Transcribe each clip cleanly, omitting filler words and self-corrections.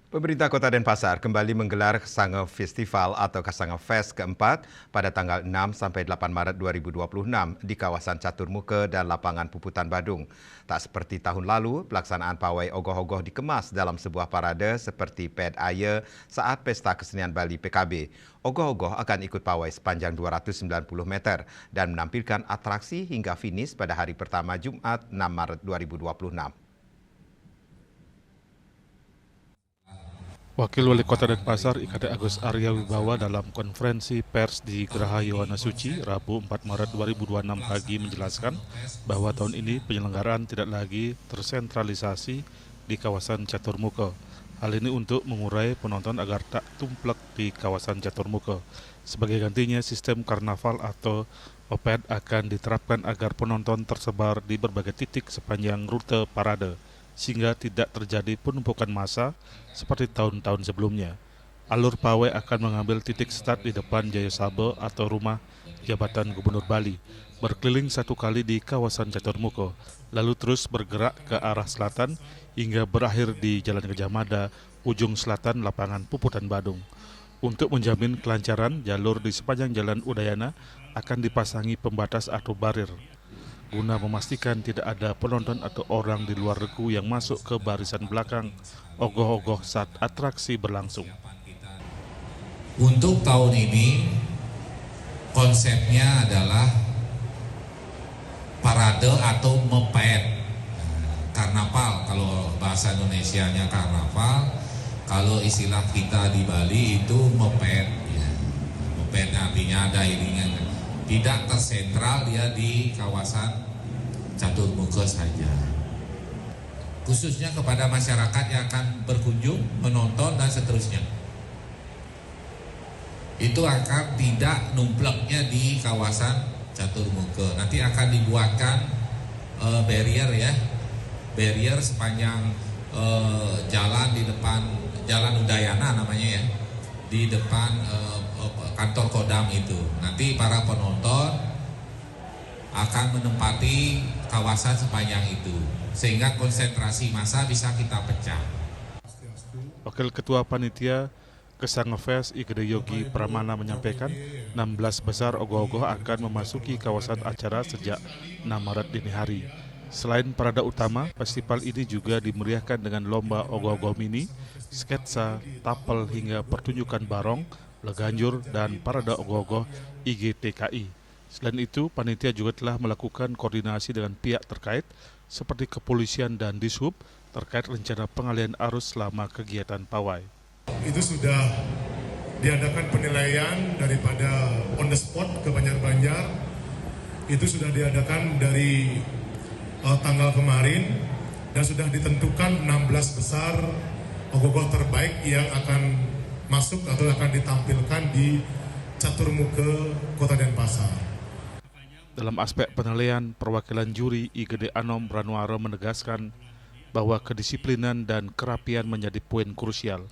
Pemerintah Kota Denpasar kembali menggelar Kasanga Festival atau Kasanga Fest keempat pada tanggal 6 sampai 8 Maret 2026 di kawasan Catur Muka dan Lapangan Puputan Badung. Tak seperti tahun lalu, pelaksanaan pawai ogoh-ogoh dikemas dalam sebuah parade seperti ped air saat Pesta Kesenian Bali PKB. Ogoh-ogoh akan ikut pawai sepanjang 290 meter dan menampilkan atraksi hingga finish pada hari pertama Jumat 6 Maret 2026. Wakil Wali Kota Denpasar IKD Agus Arya Wibawa dalam konferensi pers di Geraha Yowana Suci Rabu 4 Maret 2026 pagi menjelaskan bahwa tahun ini penyelenggaraan tidak lagi tersentralisasi di kawasan Catur Muka. Hal ini untuk mengurai penonton agar tak tumplek di kawasan Catur Muka. Sebagai gantinya, sistem karnaval atau oped akan diterapkan agar penonton tersebar di berbagai titik sepanjang rute parade, sehingga tidak terjadi penumpukan massa seperti tahun-tahun sebelumnya. Alur pawai akan mengambil titik start di depan Jaya Sabe atau rumah jabatan Gubernur Bali, berkeliling satu kali di kawasan Catur Muka, lalu terus bergerak ke arah selatan hingga berakhir di Jalan Gajah Mada, ujung selatan Lapangan Puputan Badung. Untuk menjamin kelancaran, jalur di sepanjang Jalan Udayana akan dipasangi pembatas atau barir, guna memastikan tidak ada penonton atau orang di luar regu yang masuk ke barisan belakang ogoh-ogoh saat atraksi berlangsung. Untuk tahun ini konsepnya adalah parade atau mepet. Karnaval, kalau bahasa Indonesianya karnaval, kalau istilah kita di Bali itu mepet. Ya. Mepet artinya ada iringan. Tidak tersentral, dia di kawasan Catur Muka saja. Khususnya kepada masyarakat yang akan berkunjung, menonton dan seterusnya. Itu akan tidak numpleknya di kawasan Catur Muka. Nanti akan dibuatkan barrier ya, barrier sepanjang jalan di depan Jalan Udayana namanya ya, di depan kantor Kodam itu. Nanti para penonton akan menempati kawasan sepanjang itu, sehingga konsentrasi massa bisa kita pecah. Wakil Ketua Panitia Kasanga Fest IKD Yogi Pramana menyampaikan 16 besar ogoh-ogoh akan memasuki kawasan acara sejak 6 Maret dini hari. Selain parade utama, festival ini juga dimeriahkan dengan lomba ogoh-ogoh mini, sketsa, tapel hingga pertunjukan barong, leganjur, dan parade ogoh-ogoh IGTKI. Selain itu, panitia juga telah melakukan koordinasi dengan pihak terkait seperti kepolisian dan Dishub terkait rencana pengalihan arus selama kegiatan pawai. Itu sudah diadakan penilaian daripada on the spot ke Banjar-Banjar. Itu sudah diadakan dari tanggal kemarin dan sudah ditentukan 16 besar ogoh-ogoh terbaik yang akan masuk atau akan ditampilkan di Catur Muka Kota Denpasar. Dalam aspek penilaian, perwakilan juri IGD Anom Branuara menegaskan bahwa kedisiplinan dan kerapian menjadi poin krusial.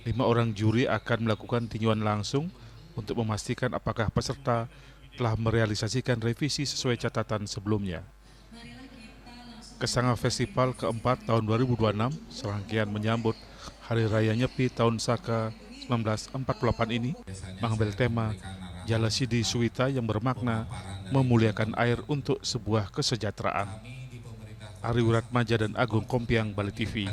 5 orang juri akan melakukan tinjauan langsung untuk memastikan apakah peserta telah merealisasikan revisi sesuai catatan sebelumnya. Kasanga Festival keempat tahun 2026 serangkaian menyambut Hari Raya Nyepi tahun Saka 1948 ini mengambil tema Jala Sidi Suwita yang bermakna memuliakan air untuk sebuah kesejahteraan. Ari Wiratmaja dan Agung Kompiang, Bali TV.